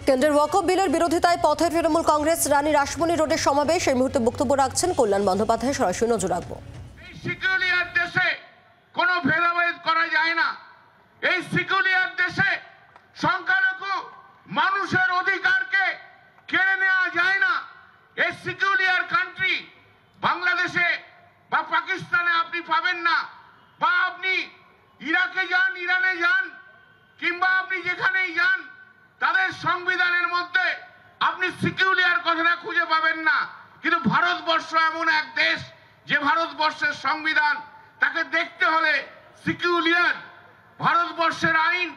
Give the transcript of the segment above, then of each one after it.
কেন্দ্রের ওয়াকফ বিলের বিরোধিতায় পথে তৃণমূল কংগ্রেস রানী রাসমণি রোডের সমাবেশ। এই মুহূর্তে বক্তব্য রাখছেন কল্যাণ বন্দ্যোপাধ্যায়। সরাসরি নজর রাখবো। সেকুলার দেশে কোনো ভেদাভেদ করা যায় না। এই সেকুলার দেশে সংখ্যালঘু মানুষের অধিকারকে কেড়ে নেওয়া যায় না। এই সেকুলার কান্ট্রি বাংলাদেশে বা পাকিস্তানে আপনি পাবেন না, বা আপনি ইরাকে যান, ইরানে যান, কিংবা আপনি যেখানেই যান, তাদের সংবিধানের মধ্যে আপনি সেকুলার কথাটা খুঁজে পাবেন না। কিন্তু ভারতবর্ষ এমন এক দেশ যে ভারতবর্ষের সংবিধান তাকে দেখতে হলে সেকুলার। ভারতবর্ষের আইন,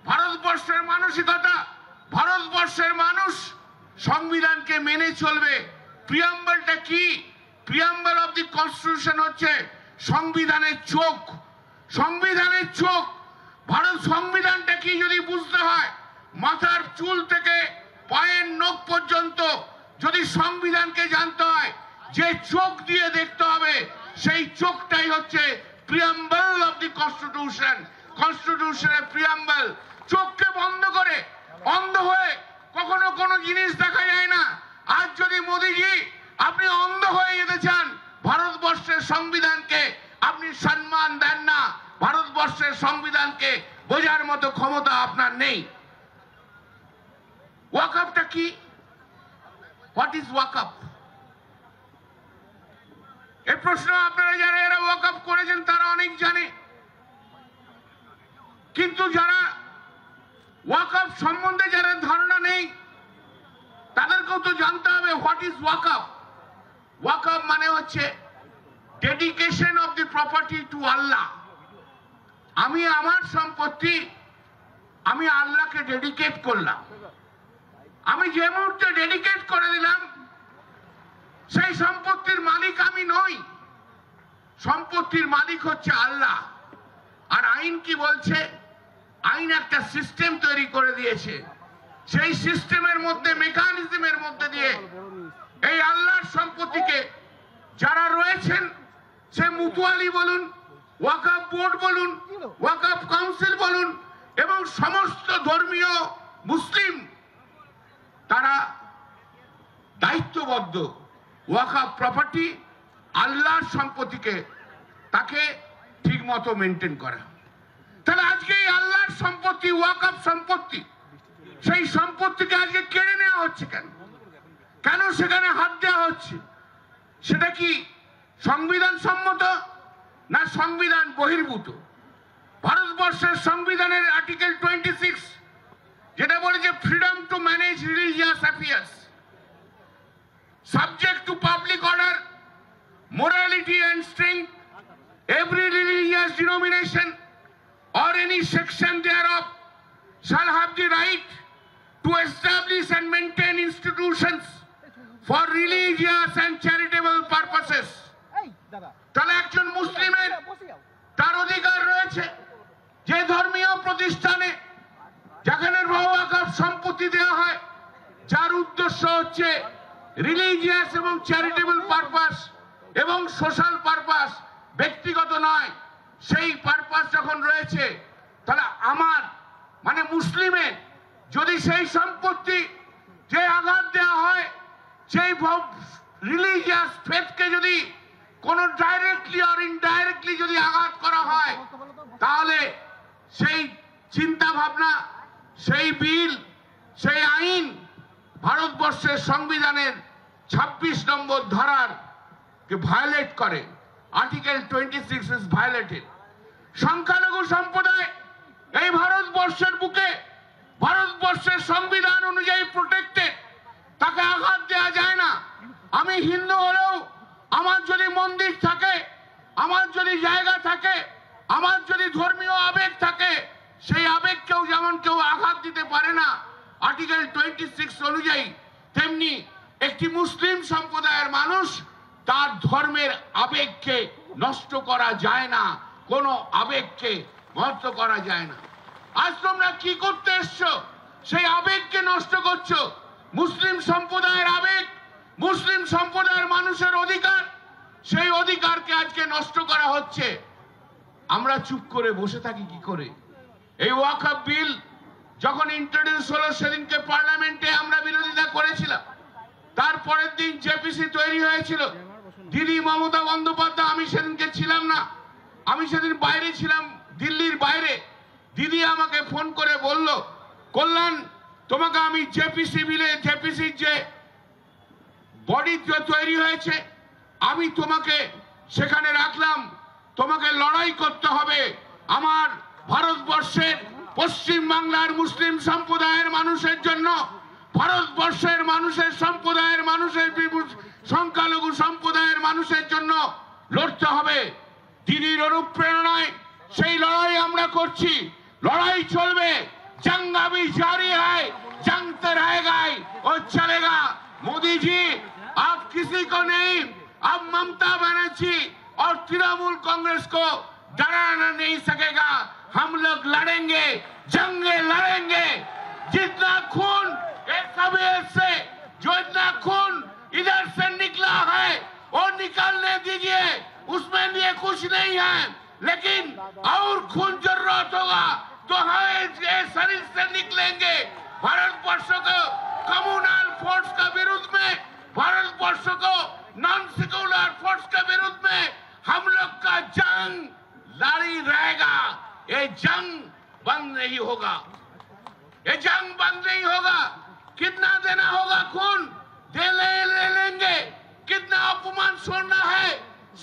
ভারতবর্ষের মানসিকতা, ভারতবর্ষের মানুষ সংবিধানকে মেনে চলবে। প্রিয়াম্বলটা কি? প্রিয়াম্বল অফ দি কনস্টিটিউশন হচ্ছে সংবিধানের চোখ। সংবিধানের চোখ। ভারত সংবিধানটা কি যদি বুঝতে হয়, মাথার চুল থেকে পায়ের নখ পর্যন্ত যদি সংবিধানকে জানতে হয়, যে চোখ দিয়ে দেখতে হবে, সেই চোখটাই হচ্ছে প্রিয়াম্বল অফ দি কনস্টিটিউশন। কনস্টিটিউশনের প্রিয়াম্বল। চোখকে বন্ধ করে, অন্ধ হয়ে কখনো কোনো জিনিস দেখা যায় না। আজ যদি মোদিজি আপনি অন্ধ হয়ে যেতে চান, ভারতবর্ষের সংবিধানকে আপনি সম্মান দেন না, ভারতবর্ষের সংবিধানকে বোঝার মতো ক্ষমতা আপনার নেই। ওয়াকফটা কি? হোয়াট ইজ ওয়াকফ? এই প্রশ্ন আপনারা যারা এরা ওয়াকফ করেছেন তারা অনেক জানে, কিন্তু যারা ওয়াকফ সম্বন্ধে যারা ধারণা নেই তাদেরকেও তো জানতে হবে হোয়াট ইজ ওয়াকফ। ওয়াকফ মানে হচ্ছে dedication of the property to আল্লাহ। আমি আমার সম্পত্তি আমি আল্লাহকে ডেডিকেট করলাম। আমি যে মুহূর্তে ডেডিকেট করে দিলাম, সেই সম্পত্তির মালিক আমি নই, সম্পত্তির মালিক হচ্ছে আল্লাহ। আর আইন কি বলছে? আইন একটা সিস্টেম তৈরি করে দিয়েছে। সেই সিস্টেমের মধ্যে, মেকানিজমের মধ্যে দিয়ে এই আল্লাহর সম্পত্তিকে যারা রয়েছেন, সে মুতুয়ালি বলুন, ওয়াকফ বোর্ড বলুন, ওয়াকফ কাউন্সিল বলুন, এবং সমস্ত ধর্মীয় মুসলিম, তারা দায়িত্ববদ্ধ ওয়াকফ প্রপার্টি, আল্লাহর সম্পত্তিকে তাকে ঠিক মতো মেনটেন করা। তাহলে আজকে এই আল্লাহর সম্পত্তি, ওয়াকফ সম্পত্তি, সেই সম্পত্তিকে আজকে কেড়ে নেওয়া হচ্ছে কেন? কেন সেখানে হাত দেওয়া হচ্ছে? সেটা কি সংবিধান সম্মত না সংবিধান বহির্ভূত? ভারতবর্ষের সংবিধানের আর্টিকেল 26 যেটা বলেছে freedom to manage religious affairs, subject to public order, morality and strength, every religious denomination or any section thereof shall have the right to establish and maintain institutions for religious and charitable purposes. তাহলে একজন মুসলিমের তার অধিকার রয়েছে যে ধর্মীয় প্রতিষ্ঠানে যেখানে ওয়াকফ সম্পত্তি দেওয়া হয়, যার উদ্দেশ্য হচ্ছে রিলিজিয়াস এবং চ্যারিটেবল পারপাস এবং সোশ্যাল পারপাস, ব্যক্তিগত নয়, সেই পারপাস যখন রয়েছে, তাহলে আমার মানে মুসলিমের যদি সেই সম্পত্তি যে আঘাত দেওয়া হয়, সেই রিলিজিয়াস ফেথকে যদি কোনো ডাইরেক্টলি আর ইনডাইরেক্টলি যদি আঘাত করা হয়, তাহলে সেই চিন্তা ভাবনা, সেই বিল, সেই আইন ভারতবর্ষের সংবিধানের 26 নম্বর ধারার ভায়োলেট করে। Article 26 is violated. সংখ্যালঘু সম্প্রদায় এই ভারতবর্ষের বুকে, ভারতবর্ষের সংবিধান অনুযায়ী প্রোটেক্টেড, তাকে আঘাত দেওয়া যায় না। আমি হিন্দু হলেও আমার যদি মন্দির থাকে, আমার যদি জায়গা থাকে, আমার যদি ধর্মীয় আবেগ থাকে, সেই আবেগকেও যেমন কেউ আঘাত দিতে পারে না আর্টিকেল 26 অনুযায়ী, তেমনি একটি মুসলিম সম্প্রদায়ের মানুষ তার ধর্মের আবেগকে নষ্ট করা যায় না, কোনো আবেগকে নষ্ট করা যায় না। আজ তোমরা কি করতে এসছো? সেই আবেগকে নষ্ট করছো। মুসলিম সম্প্রদায়ের আবেগ, মুসলিম সম্প্রদায়ের মানুষের অধিকার, সেই অধিকারকে আজকে নষ্ট করা হচ্ছে। আমরা চুপ করে বসে থাকি কি করে? এই ওয়াকফ বিল যখন ইন্ট্রোডিউস হলো, সেদিনকে পার্লামেন্টে জেপিসি তৈরি হয়েছিল, দিদি মমতা বন্দ্যোপাধ্যায়, আমি সেদিনকে ছিলাম না, আমি সেদিন বাইরে ছিলাম, দিল্লির বাইরে। দিদি আমাকে ফোন করে বলল, কল্যাণ তোমাকে আমি জেপিসির যে বডি তৈরি হয়েছে আমি তোমাকে সেখানে রাখলাম, তোমাকে লড়াই করতে হবে আমার ভারতবর্ষের পশ্চিম বাংলার মুসলিম সম্প্রদায়ের মানুষের জন্য, ভারতবর্ষের মানুষের সংখ্যালঘু সম্প্রদায়ের মানুষের জন্য লড়তে হবে। দিদির অনুপ্রেরণায় সেই লড়াই আমরা করছি, লড়াই চলবে, जंग अभी जारी है, जंग तो रहेगा ही और चलेगा। मोदी जी आप किसी को नहीं, अब ममता बनर्जी और तृणमूल कांग्रेस को डराना नहीं सकेगा। हम लोग लड़ेंगे, जंगे लड़ेंगे, जितना खून एक कबीर से जो इतना खून इधर से निकला है और निकालने दीजिए, उसमें लिए कुछ नहीं है, लेकिन और खून जरूरत होगा तो हम शरीर से निकलेंगे। भारतवर्ष को कम्युनल फोर्स के विरुद्ध में, भारतवर्ष को नॉन सेक्युलर फोर्स के विरुद्ध में हम लोग का जंग जारी रहेगा। ये जंग बंद नहीं होगा, ये जंग बंद नहीं होगा। कितना देना होगा खून ले लेंगे, कितना अपमान सुनना है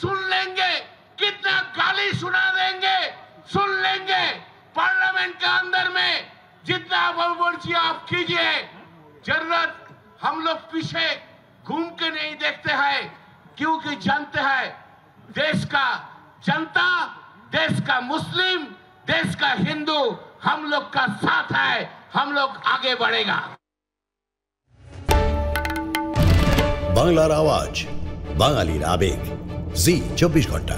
सुन लेंगे, कितना गाली सुना देंगे सुन लेंगे। पार्लियामेंट के अंदर में जितना बलबर्जी आप कीजिए, जरूरत हम लोग पीछे घूम के नहीं देखते हैं, क्योंकि जानते हैं देश का जनता, देश का मुस्लिम, देश का हिंदू हम लोग का साथ है, हम लोग आगे बढ़ेगा। বাংলার আওয়াজ, বাঙালির আবেগ, জি 24 ঘন্টা।